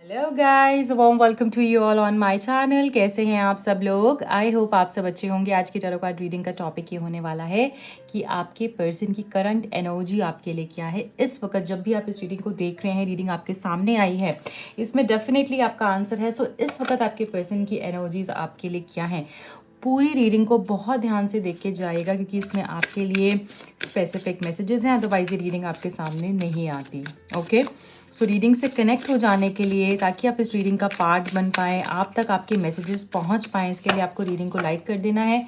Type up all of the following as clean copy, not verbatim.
Hello guys, warm welcome to you all on my channel. कैसे हैं आप सब लोग? आई होप आप सब अच्छे होंगे। आज की टैरो कार्ड रीडिंग का टॉपिक ये होने वाला है कि आपके पर्सन की करंट एनर्जी आपके लिए क्या है इस वक्त। जब भी आप इस रीडिंग को देख रहे हैं, रीडिंग आपके सामने आई है, इसमें डेफिनेटली आपका आंसर है। सो इस वक्त आपके पर्सन की एनर्जीज आपके लिए क्या है, पूरी रीडिंग को बहुत ध्यान से देख के जाएगा क्योंकि इसमें आपके लिए स्पेसिफिक मैसेजेस हैं, अदरवाइज ये रीडिंग आपके सामने नहीं आती। ओके, सो रीडिंग से कनेक्ट हो जाने के लिए, ताकि आप इस रीडिंग का पार्ट बन पाएँ, आप तक आपके मैसेजेस पहुंच पाएँ, इसके लिए आपको रीडिंग को लाइक कर देना है,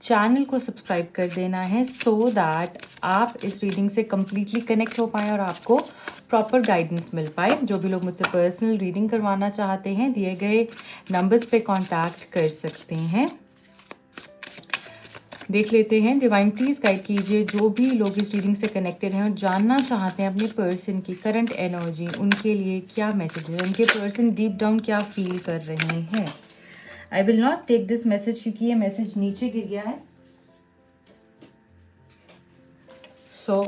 चैनल को सब्सक्राइब कर देना है, सो दैट आप इस रीडिंग से कम्प्लीटली कनेक्ट हो पाएँ और आपको प्रॉपर गाइडेंस मिल पाए। जो भी लोग मुझसे पर्सनल रीडिंग करवाना चाहते हैं, दिए गए नंबर्स पे कॉन्टैक्ट कर सकते हैं। देख लेते हैं, डिवाइन प्लीज गाइड कीजिए जो भी लोग इस रीडिंग से कनेक्टेड हैं और जानना चाहते हैं अपने पर्सन की करंट एनर्जी, उनके लिए क्या मैसेज है, उनके पर्सन डीप डाउन क्या फील कर रहे हैं। I will not take this message क्योंकि ये मैसेज नीचे गिर गया है। सो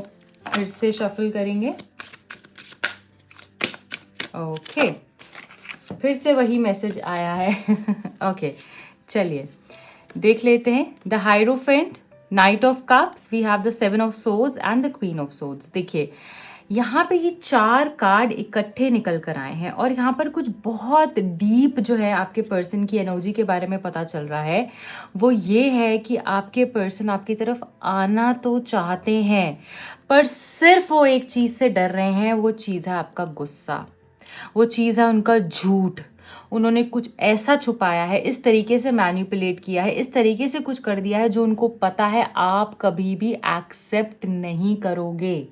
फिर से शफल करेंगे। ओके, फिर से वही मैसेज आया है। ओके, चलिए देख लेते हैं। The hierophant, knight of cups, we have the seven of swords and the queen of swords. देखिए यहाँ पे ये चार कार्ड इकट्ठे निकल कर आए हैं और यहाँ पर कुछ बहुत डीप जो है आपके पर्सन की एनर्जी के बारे में पता चल रहा है। वो ये है कि आपके पर्सन आपकी तरफ आना तो चाहते हैं, पर सिर्फ वो एक चीज़ से डर रहे हैं। वो चीज़ है आपका गुस्सा, वो चीज़ है उनका झूठ। उन्होंने कुछ ऐसा छुपाया है, इस तरीके से मैनिपुलेट किया है, इस तरीके से कुछ कर दिया है जो उनको पता है आप कभी भी एक्सेप्ट नहीं करोगे।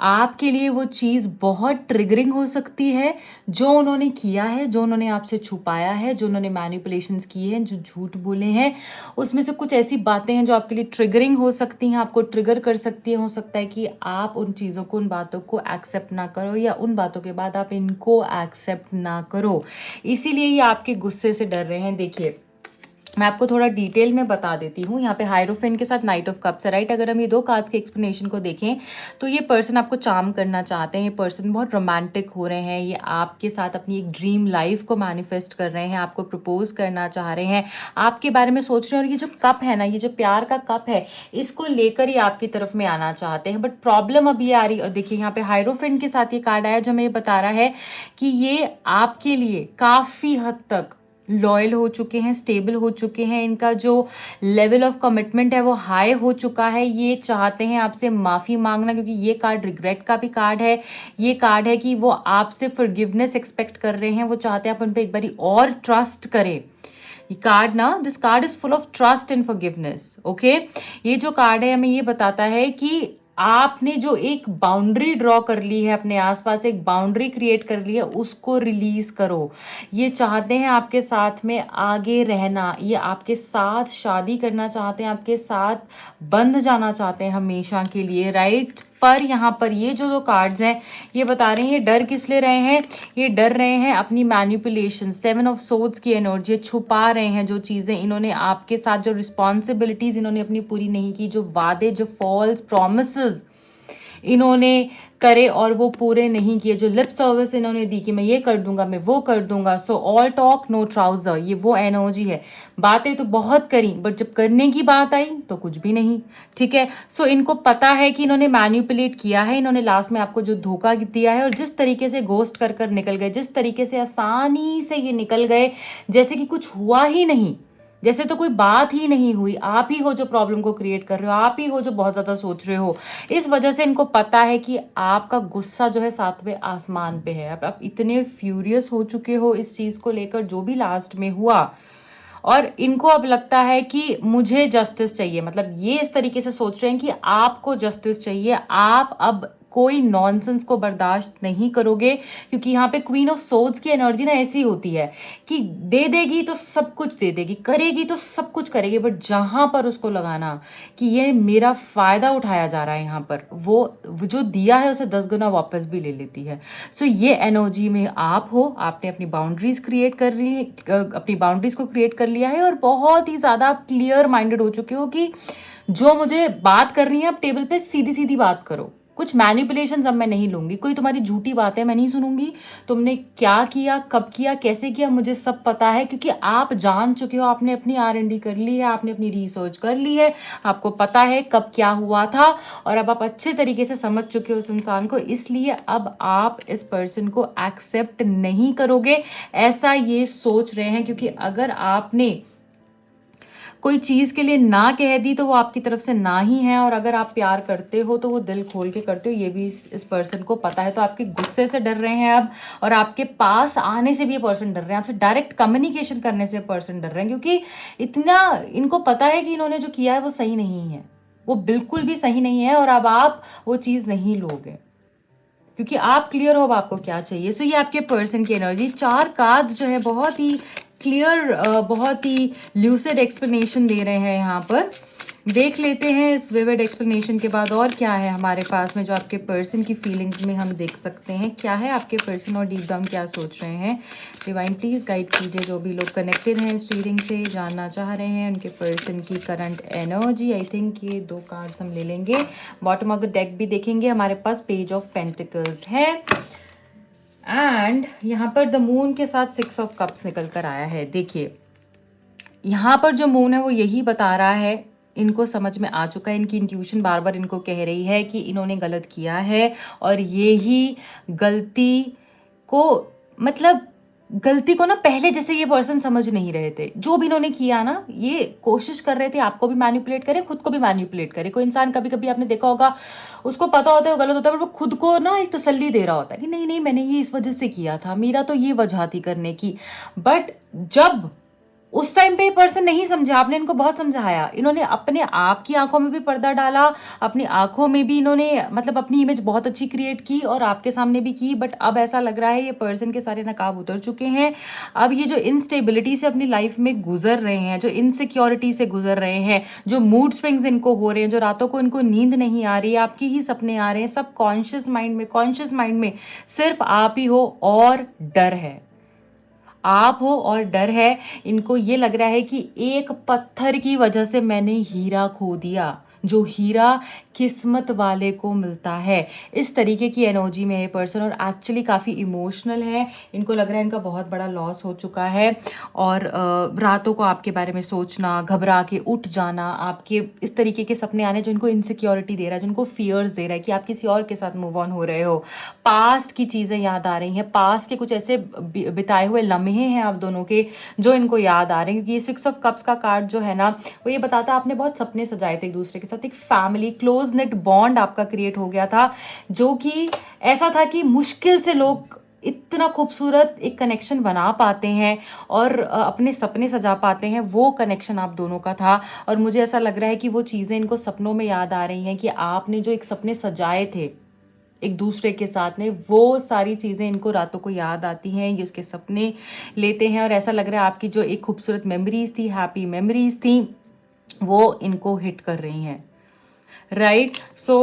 आपके लिए वो चीज़ बहुत ट्रिगरिंग हो सकती है जो उन्होंने किया है, जो उन्होंने आपसे छुपाया है, जो उन्होंने मैनिपुलेशंस किए हैं, जो झूठ बोले हैं। उसमें से कुछ ऐसी बातें हैं जो आपके लिए ट्रिगरिंग हो सकती हैं, आपको ट्रिगर कर सकती है। हो सकता है कि आप उन चीज़ों को, उन बातों को एक्सेप्ट ना करो या उन बातों के बाद आप इनको एक्सेप्ट ना करो, इसीलिए ये आपके गुस्से से डर रहे हैं। देखिए मैं आपको थोड़ा डिटेल में बता देती हूँ। यहाँ पे हायरोफेंट के साथ नाइट ऑफ कप्स है, राइट। अगर हम ये दो कार्ड्स के एक्सप्लेनेशन को देखें तो ये पर्सन आपको चार्म करना चाहते हैं, ये पर्सन बहुत रोमांटिक हो रहे हैं, ये आपके साथ अपनी एक ड्रीम लाइफ को मैनिफेस्ट कर रहे हैं, आपको प्रपोज करना चाह रहे हैं, आपके बारे में सोच रहे हैं। और ये जो कप है ना, ये जो प्यार का कप है, इसको लेकर ही आपकी तरफ में आना चाहते हैं। बट प्रॉब्लम अभी आ रही है। देखिए यहाँ पे हायरोफेंट के साथ ये कार्ड आया जो हमें ये बता रहा है कि ये आपके लिए काफ़ी हद तक लॉयल हो चुके हैं, स्टेबल हो चुके हैं, इनका जो लेवल ऑफ कमिटमेंट है वो हाई हो चुका है। ये चाहते हैं आपसे माफ़ी मांगना, क्योंकि ये कार्ड रिग्रेट का भी कार्ड है। ये कार्ड है कि वो आपसे फॉरगिवनेस एक्सपेक्ट कर रहे हैं, वो चाहते हैं आप उन पर एक बारी और ट्रस्ट करें। ये कार्ड ना, this card is full of trust and forgiveness. Okay, ये जो कार्ड है हमें ये बताता है कि आपने जो एक बाउंड्री ड्रॉ कर ली है, अपने आसपास एक बाउंड्री क्रिएट कर ली है, उसको रिलीज करो। ये चाहते हैं आपके साथ में आगे रहना, ये आपके साथ शादी करना चाहते हैं, आपके साथ बंध जाना चाहते हैं हमेशा के लिए, राइट। पर यहाँ पर ये जो दो कार्ड्स हैं ये बता रहे हैं ये डर किस लिए रहे हैं। ये डर रहे हैं अपनी मैनिपुलेशन, सेवन ऑफ सोर्ड्स की एनर्जी छुपा रहे हैं। जो चीज़ें इन्होंने आपके साथ, जो रिस्पॉन्सिबिलिटीज इन्होंने अपनी पूरी नहीं की, जो वादे, जो फॉल्स प्रॉमिसेस इन्होंने करे और वो पूरे नहीं किए, जो लिप सर्विस इन्होंने दी कि मैं ये कर दूंगा, मैं वो कर दूंगा। So all talk no trouser, ये वो एनर्जी है। बातें तो बहुत करी बट जब करने की बात आई तो कुछ भी नहीं, ठीक है। सो इनको पता है कि इन्होंने मैन्युपुलेट किया है, इन्होंने लास्ट में आपको जो धोखा दिया है, और जिस तरीके से घोस्ट कर कर निकल गए, जिस तरीके से आसानी से ये निकल गए, जैसे कि कुछ हुआ ही नहीं, जैसे तो कोई बात ही नहीं हुई। आप ही हो जो प्रॉब्लम को क्रिएट कर रहे हो, आप ही हो जो बहुत ज़्यादा सोच रहे हो। इस वजह से इनको पता है कि आपका गुस्सा जो है सातवें आसमान पे है। आप इतने फ्यूरियस हो चुके हो इस चीज़ को लेकर, जो भी लास्ट में हुआ, और इनको अब लगता है कि मुझे जस्टिस चाहिए। मतलब ये इस तरीके से सोच रहे हैं कि आपको जस्टिस चाहिए, आप अब कोई नॉनसेंस को बर्दाश्त नहीं करोगे। क्योंकि यहाँ पे क्वीन ऑफ सोर्ड्स की एनर्जी ना ऐसी होती है कि दे देगी तो सब कुछ दे देगी, करेगी तो सब कुछ करेगी, बट जहां पर उसको लगाना कि ये मेरा फायदा उठाया जा रहा है, यहाँ पर वो जो दिया है उसे 10 गुना वापस भी ले लेती है। सो ये एनर्जी में आप हो, आपने अपनी बाउंड्रीज क्रिएट कर ली, अपनी बाउंड्रीज को क्रिएट कर लिया है और बहुत ही ज़्यादा क्लियर माइंडेड हो चुके हो कि जो मुझे बात करनी है आप टेबल पे सीधी सीधी बात करो, कुछ मैनिपुलेशन अब मैं नहीं लूंगी, कोई तुम्हारी झूठी बातें मैं नहीं सुनूंगी। तुमने क्या किया, कब किया, कैसे किया, मुझे सब पता है, क्योंकि आप जान चुके हो, आपने अपनी R&D कर ली है, आपने अपनी रिसर्च कर ली है, आपको पता है कब क्या हुआ था, और अब आप अच्छे तरीके से समझ चुके हो उस इंसान को। इसलिए अब आप इस पर्सन को एक्सेप्ट नहीं करोगे, ऐसा ये सोच रहे हैं। क्योंकि अगर आपने कोई चीज के लिए ना कह दी तो वो आपकी तरफ से ना ही है, और अगर आप प्यार करते हो तो वो दिल खोल के करते हो, ये भी इस पर्सन को पता है। तो आपके गुस्से से डर रहे हैं अब, और आपके पास आने से भी ये पर्सन डर रहे हैं, आपसे डायरेक्ट कम्युनिकेशन करने से पर्सन डर रहे हैं, क्योंकि इतना इनको पता है कि इन्होंने जो किया है वो सही नहीं है, वो बिल्कुल भी सही नहीं है, और अब आप वो चीज नहीं लोगे, क्योंकि आप क्लियर हो अब आपको क्या चाहिए। सो ये आपके पर्सन की एनर्जी। 4 कार्ड्स जो है बहुत ही क्लियर, बहुत ही ल्यूसिड एक्सप्लेनेशन दे रहे हैं यहाँ पर। देख लेते हैं इस विविड एक्सप्लेनेशन के बाद और क्या है हमारे पास में, जो आपके पर्सन की फीलिंग्स में हम देख सकते हैं। क्या है आपके पर्सन और डीप डाउन क्या सोच रहे हैं। डिवाइन प्लीज गाइड कीजिए जो भी लोग कनेक्टेड हैं इस रीडिंग से, जानना चाह रहे हैं उनके पर्सन की करंट एनर्जी। आई थिंक ये 2 कार्ड्स हम ले लेंगे। बॉटम ऑफ द डेक भी देखेंगे, हमारे पास पेज ऑफ पेंटिकल्स है, एंड यहाँ पर द मून के साथ 6 ऑफ कप्स निकल कर आया है। देखिए यहाँ पर जो मून है वो यही बता रहा है, इनको समझ में आ चुका है, इनकी इंट्यूशन बार बार इनको कह रही है कि इन्होंने गलत किया है, और यही गलती को, मतलब गलती को ना पहले जैसे ये पर्सन समझ नहीं रहे थे, जो भी इन्होंने किया ना, ये कोशिश कर रहे थे आपको भी मैनिपुलेट करें, खुद को भी मैनिपुलेट करें। कोई इंसान कभी कभी आपने देखा होगा, उसको पता होता है वो गलत होता है, पर वो खुद को ना एक तसल्ली दे रहा होता है कि नहीं नहीं मैंने ये इस वजह से किया था, मेरा तो ये वजह थी करने की। बट जब उस टाइम पे ये पर्सन नहीं समझा, आपने इनको बहुत समझाया, इन्होंने अपने आप की आंखों में भी पर्दा डाला, अपनी आंखों में भी इन्होंने मतलब अपनी इमेज बहुत अच्छी क्रिएट की और आपके सामने भी की। बट अब ऐसा लग रहा है ये पर्सन के सारे नकाब उतर चुके हैं। अब ये जो इनस्टेबिलिटी से अपनी लाइफ में गुजर रहे हैं, जो इनसिक्योरिटी से गुजर रहे हैं, जो मूड स्विंग्स इनको हो रहे हैं, जो रातों को इनको नींद नहीं आ रही है, आपकी ही सपने आ रहे हैं, सब कॉन्शियस माइंड में सिर्फ आप ही हो और डर है, आप हो और डर है। इनको ये लग रहा है कि एक पत्थर की वजह से मैंने हीरा खो दिया, जो हीरा किस्मत वाले को मिलता है। इस तरीके की एनर्जी में है पर्सन, और एक्चुअली काफ़ी इमोशनल है। इनको लग रहा है इनका बहुत बड़ा लॉस हो चुका है, और रातों को आपके बारे में सोचना, घबरा के उठ जाना, आपके इस तरीके के सपने आने जो इनको इनसिक्योरिटी दे रहा है, जो इनको फियर्स दे रहा है कि आप किसी और के साथ मूव ऑन हो रहे हो। पास्ट की चीज़ें याद आ रही हैं, पास्ट के कुछ ऐसे बिताए हुए लम्हे हैं आप दोनों के जो इनको याद आ रहे हैं, क्योंकि ये 6 ऑफ कप्स का कार्ड जो है ना, वो ये बताता है आपने बहुत सपने सजाए थे एक दूसरे के साथ, एक फैमिली क्लोज नेट बॉन्ड आपका क्रिएट हो गया था, जो कि ऐसा था कि मुश्किल से लोग इतना खूबसूरत एक कनेक्शन बना पाते हैं और अपने सपने सजा पाते हैं। वो कनेक्शन आप दोनों का था, और मुझे ऐसा लग रहा है कि वो चीज़ें इनको सपनों में याद आ रही हैं कि आपने जो एक सपने सजाए थे एक दूसरे के साथ में, वो सारी चीज़ें इनको रातों को याद आती हैं, ये उसके सपने लेते हैं, और ऐसा लग रहा है आपकी जो एक खूबसूरत मेमोरीज थी, हैप्पी मेमोरीज थी, वो इनको हिट कर रही हैं। राइट। सो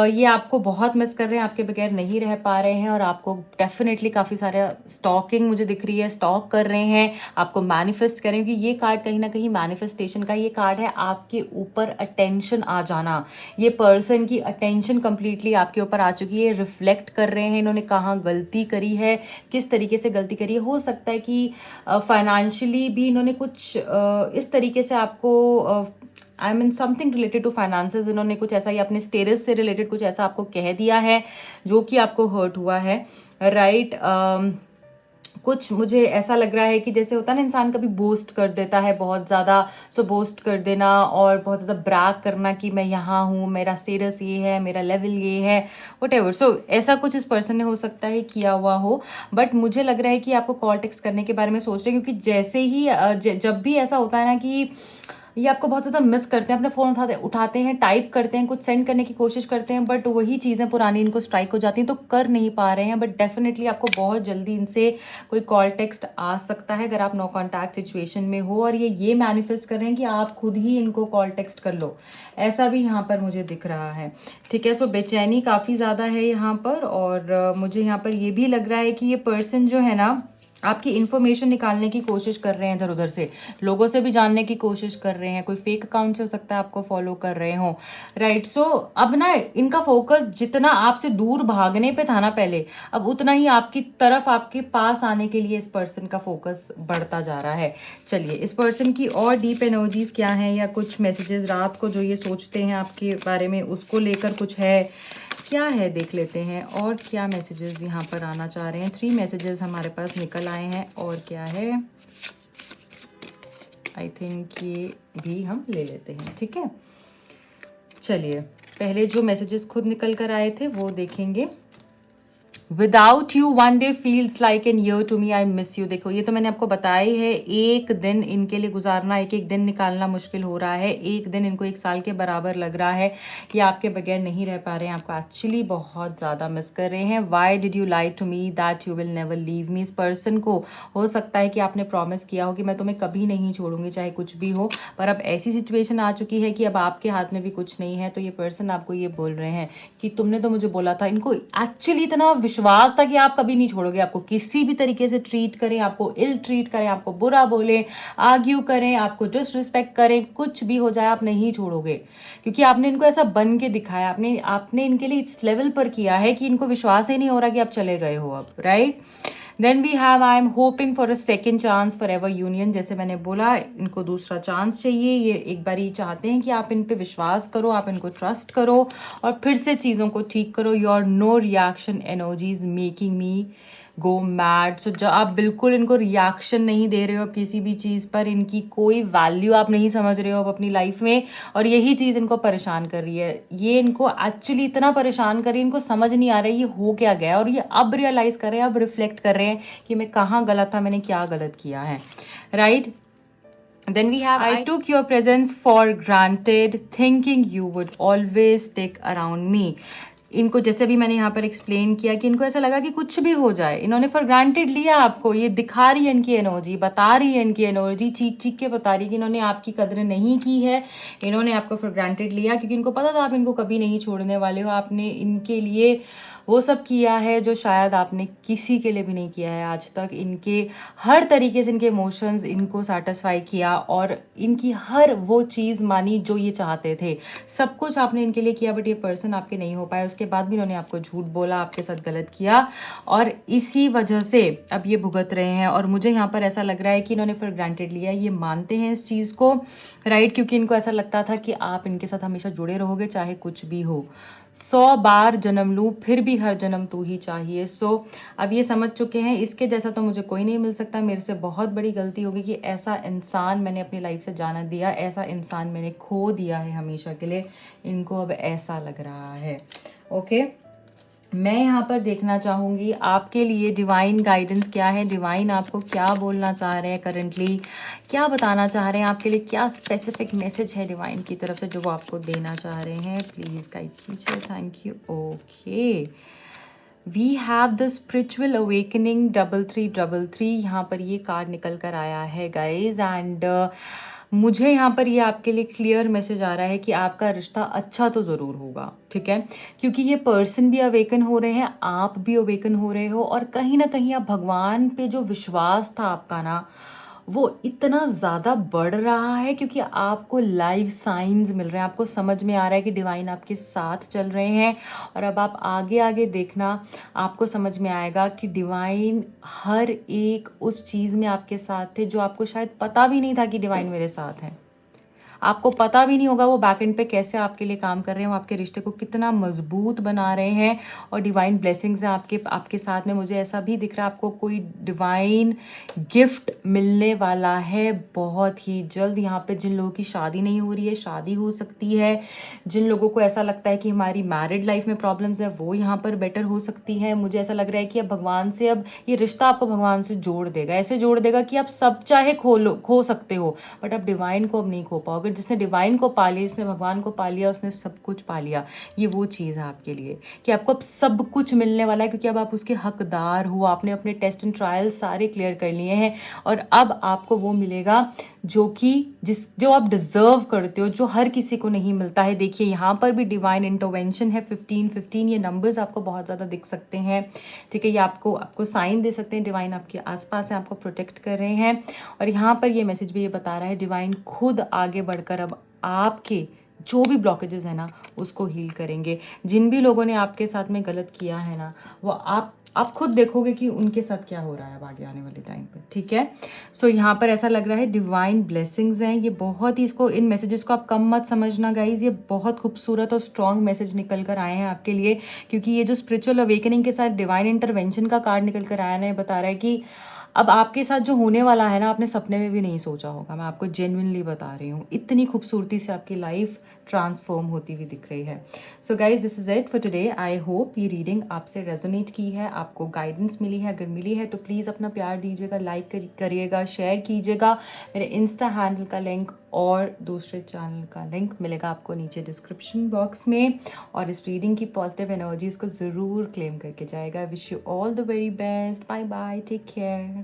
ये आपको बहुत मिस कर रहे हैं, आपके बगैर नहीं रह पा रहे हैं, और आपको डेफिनेटली काफ़ी सारे स्टॉकिंग मुझे दिख रही है, स्टॉक कर रहे हैं, आपको मैनिफेस्ट करें, क्योंकि ये कार्ड कहीं ना कहीं मैनिफेस्टेशन का ये कार्ड है, आपके ऊपर अटेंशन आ जाना। ये पर्सन की अटेंशन कंप्लीटली आपके ऊपर आ चुकी है, रिफ्लेक्ट कर रहे हैं इन्होंने कहाँ गलती करी है, किस तरीके से गलती करी है। हो सकता है कि फाइनेंशियली भी इन्होंने कुछ इस तरीके से आपको I mean something related to finances, इन्होंने कुछ ऐसा ही अपने स्टेटस से रिलेटेड कुछ ऐसा आपको कह दिया है जो कि आपको हर्ट हुआ है। राइट। कुछ मुझे ऐसा लग रहा है कि जैसे होता है ना, इंसान कभी बोस्ट कर देता है बहुत ज़्यादा, सो बोस्ट कर देना और बहुत ज़्यादा ब्रैग करना कि मैं यहाँ हूँ, मेरा स्टेटस ये है, मेरा लेवल ये है, व्हाटएवर। सो ऐसा कुछ इस पर्सन ने हो सकता है किया हुआ हो, बट मुझे लग रहा है कि आपको कॉल टेक्स्ट करने के बारे में सोच रहे हैं, क्योंकि जैसे ही जब भी ऐसा होता है ना कि ये आपको बहुत ज़्यादा मिस करते हैं, अपने फ़ोन उठाते हैं, टाइप करते हैं, कुछ सेंड करने की कोशिश करते हैं, बट वही चीज़ें पुरानी इनको स्ट्राइक हो जाती हैं, तो कर नहीं पा रहे हैं। बट डेफिनेटली आपको बहुत जल्दी इनसे कोई कॉल टेक्स्ट आ सकता है अगर आप नो कॉन्टैक्ट सिचुएशन में हो, और ये मैनिफेस्ट कर रहे हैं कि आप खुद ही इनको कॉल टेक्स्ट कर लो, ऐसा भी यहाँ पर मुझे दिख रहा है। ठीक है। सो बेचैनी काफ़ी ज़्यादा है यहाँ पर, और मुझे यहाँ पर ये भी लग रहा है कि ये पर्सन जो है ना, आपकी इन्फॉर्मेशन निकालने की कोशिश कर रहे हैं इधर उधर से, लोगों से भी जानने की कोशिश कर रहे हैं, कोई फेक अकाउंट से हो सकता है आपको फॉलो कर रहे हो, राइट। सो अब ना इनका फोकस जितना आपसे दूर भागने पे था ना पहले, अब उतना ही आपकी तरफ, आपके पास आने के लिए इस पर्सन का फोकस बढ़ता जा रहा है। चलिए इस पर्सन की और डीप एनर्जीज क्या हैं, या कुछ मैसेजेस रात को जो ये सोचते हैं आपके बारे में उसको लेकर कुछ है क्या है, देख लेते हैं। और क्या मैसेजेस यहाँ पर आना चाह रहे हैं। 3 मैसेजेस हमारे पास निकल आए हैं, और क्या है, आई थिंक ये भी हम ले लेते हैं, ठीक है। चलिए पहले जो मैसेजेस खुद निकल कर आए थे वो देखेंगे। Without you one day feels like an year to me, I miss you. देखो ये तो मैंने आपको बताया ही है, एक दिन इनके लिए गुजारना, एक एक दिन निकालना मुश्किल हो रहा है, एक दिन इनको 1 साल के बराबर लग रहा है। ये आपके बगैर नहीं रह पा रहे हैं, आपको एक्चुअली बहुत ज़्यादा मिस कर रहे हैं। Why did you lie to me that you will never leave me. इस पर्सन को हो सकता है कि आपने प्रॉमिस किया हो कि मैं तुम्हें कभी नहीं छोड़ूंगी चाहे कुछ भी हो, पर अब ऐसी सिचुएशन आ चुकी है कि अब आपके हाथ में भी कुछ नहीं है। तो ये पर्सन आपको ये बोल रहे हैं कि तुमने तो मुझे बोला था। इनको एक्चुअली इतना विश्वास था कि आप कभी नहीं छोड़ोगे, आपको किसी भी तरीके से ट्रीट करें, आपको इल ट्रीट करें, आपको बुरा बोले, आर्ग्यू करें, आपको डिसरिस्पेक्ट करें, कुछ भी हो जाए आप नहीं छोड़ोगे, क्योंकि आपने इनको ऐसा बन के दिखाया, आपने इनके लिए इस लेवल पर किया है कि इनको विश्वास ही नहीं हो रहा कि आप चले गए हो अब, right. Then we have I am hoping for a second chance forever union. जैसे मैंने बोला इनको दूसरा चांस चाहिए, ये एक बार ही चाहते हैं कि आप इन पे विश्वास करो, आप इनको ट्रस्ट करो और फिर से चीज़ों को ठीक करो। Your no reaction energies making me go mad. So जो आप बिल्कुल इनको रिएक्शन नहीं दे रहे हो किसी भी चीज़ पर, इनकी कोई वैल्यू आप नहीं समझ रहे हो अब अपनी लाइफ में, और यही चीज़ इनको परेशान कर रही है। ये इनको एक्चुअली इतना परेशान कर रही है, इनको समझ नहीं आ रहा है ये हो क्या गया, और ये अब रियलाइज़ कर रहे हैं, अब रिफ्लेक्ट कर रहे हैं कि मैं कहाँ गलत था, मैंने क्या गलत किया है, right. Then we have, I took your presence for granted, thinking you would always stick around me. इनको जैसे भी मैंने यहाँ पर एक्सप्लेन किया कि इनको ऐसा लगा कि कुछ भी हो जाए, इन्होंने फॉर ग्रांटेड लिया आपको। ये दिखा रही है इनकी एनर्जी, बता रही है इनकी एनर्जी, चीख चीख के बता रही है कि इन्होंने आपकी कदर नहीं की है, इन्होंने आपको फॉर ग्रांटेड लिया, क्योंकि इनको पता था आप इनको कभी नहीं छोड़ने वाले हो। आपने इनके लिए वो सब किया है जो शायद आपने किसी के लिए भी नहीं किया है आज तक। इनके हर तरीके से इनके इमोशंस इनको सेटिस्फाई किया, और इनकी हर वो चीज़ मानी जो ये चाहते थे। सब कुछ आपने इनके लिए किया, बट ये पर्सन आपके नहीं हो पाए। उसके बाद भी इन्होंने आपको झूठ बोला, आपके साथ गलत किया, और इसी वजह से अब ये भुगत रहे हैं। और मुझे यहाँ पर ऐसा लग रहा है कि इन्होंने फॉर ग्रांटेड लिया, ये मानते हैं इस चीज़ को, राइट, क्योंकि इनको ऐसा लगता था कि आप इनके साथ हमेशा जुड़े रहोगे चाहे कुछ भी हो। 100 बार जन्म लूँ फिर भी हर जन्म तू ही चाहिए। सो अब ये समझ चुके हैं इसके जैसा तो मुझे कोई नहीं मिल सकता। मेरे से बहुत बड़ी गलती होगी कि ऐसा इंसान मैंने अपनी लाइफ से जाना दिया, ऐसा इंसान मैंने खो दिया है हमेशा के लिए। इनको अब ऐसा लग रहा है। ओके, मैं यहाँ पर देखना चाहूँगी आपके लिए डिवाइन गाइडेंस क्या है, डिवाइन आपको क्या बोलना चाह रहे हैं करंटली, क्या बताना चाह रहे हैं आपके लिए, क्या स्पेसिफिक मैसेज है डिवाइन की तरफ से जो वो आपको देना चाह रहे हैं। प्लीज़ गाइड कीजिए, thank you. Okay, we have the spiritual awakening 3333। यहाँ पर ये कार्ड निकल कर आया है गाइज, एंड मुझे यहाँ पर ये आपके लिए क्लियर मैसेज आ रहा है कि आपका रिश्ता अच्छा तो ज़रूर होगा, ठीक है, क्योंकि ये पर्सन भी अवेकन हो रहे हैं, आप भी अवेकन हो रहे हो, और कहीं ना कहीं आप भगवान पे जो विश्वास था आपका ना, वो इतना ज़्यादा बढ़ रहा है क्योंकि आपको लाइव साइंस मिल रहे हैं, आपको समझ में आ रहा है कि डिवाइन आपके साथ चल रहे हैं। और अब आप आगे आगे देखना, आपको समझ में आएगा कि डिवाइन हर एक उस चीज़ में आपके साथ थे जो आपको शायद पता भी नहीं था कि डिवाइन मेरे साथ है। आपको पता भी नहीं होगा वो बैक एंड पे कैसे आपके लिए काम कर रहे हैं, वो आपके रिश्ते को कितना मजबूत बना रहे हैं, और डिवाइन ब्लेसिंग्स हैं आपके साथ में। मुझे ऐसा भी दिख रहा है आपको कोई डिवाइन गिफ्ट मिलने वाला है बहुत ही जल्द। यहाँ पे जिन लोगों की शादी नहीं हो रही है, शादी हो सकती है। जिन लोगों को ऐसा लगता है कि हमारी मैरिड लाइफ में प्रॉब्लम्स है, वो यहाँ पर बेटर हो सकती है। मुझे ऐसा लग रहा है कि अब भगवान से, अब ये रिश्ता आपको भगवान से जोड़ देगा, ऐसे जोड़ देगा कि आप सब चाहे खो सकते हो, बट आप डिवाइन को अब नहीं खो पाओगे। जिसने डिवाइन को पा लिया, जिसने भगवान को पा लिया, उसने सब कुछ पा लिया। ये वो चीज़ है आपके लिए कि आपको अब सब कुछ मिलने वाला है, क्योंकि अब आप उसके हकदार हो। आपने अपने टेस्ट एंड ट्रायल सारे क्लियर कर लिए हैं और अब आपको वो मिलेगा जो आप डिजर्व करते हो, जो हर किसी को नहीं मिलता है। देखिए यहाँ पर भी डिवाइन इंटरवेंशन है। 15 ये नंबर्स आपको बहुत ज़्यादा दिख सकते हैं, ठीक है। ये आपको साइन दे सकते हैं, डिवाइन आपके आसपास है, आपको प्रोटेक्ट कर रहे हैं। और यहाँ पर ये मैसेज भी ये बता रहा है, डिवाइन खुद आगे बढ़कर अब आपके जो भी ब्लॉकेजेस है ना उसको हील करेंगे। जिन भी लोगों ने आपके साथ में गलत किया है ना, वो आप खुद देखोगे कि उनके साथ क्या हो रहा है अब आगे आने वाले टाइम पे, ठीक है। सो यहाँ पर ऐसा लग रहा है डिवाइन ब्लेसिंग्स हैं। ये बहुत ही, इसको इन मैसेजेस को आप कम मत समझना गाइज, ये बहुत खूबसूरत और स्ट्रॉन्ग मैसेज निकल कर आए हैं आपके लिए, क्योंकि ये जो स्पिरिचुअल अवेकनिंग के साथ डिवाइन इंटरवेंशन का कार्ड निकल कर आया ना, ये बता रहा है कि अब आपके साथ जो होने वाला है ना, आपने सपने में भी नहीं सोचा होगा। मैं आपको जेन्युइनली बता रही हूँ, इतनी खूबसूरती से आपकी लाइफ ट्रांसफॉर्म होती हुई दिख रही है। So guys, this is it for today. I hope ये रीडिंग आपसे रेजोनेट की है, आपको गाइडेंस मिली है। अगर मिली है तो प्लीज़ अपना प्यार दीजिएगा, लाइक करिएगा, शेयर कीजिएगा। मेरे इंस्टा हैंडल का लिंक और दूसरे चैनल का लिंक मिलेगा आपको नीचे डिस्क्रिप्शन बॉक्स में। और इस रीडिंग की पॉजिटिव एनर्जीज को ज़रूर क्लेम करके जाएगा। Wish you all the very best. Bye bye, take care.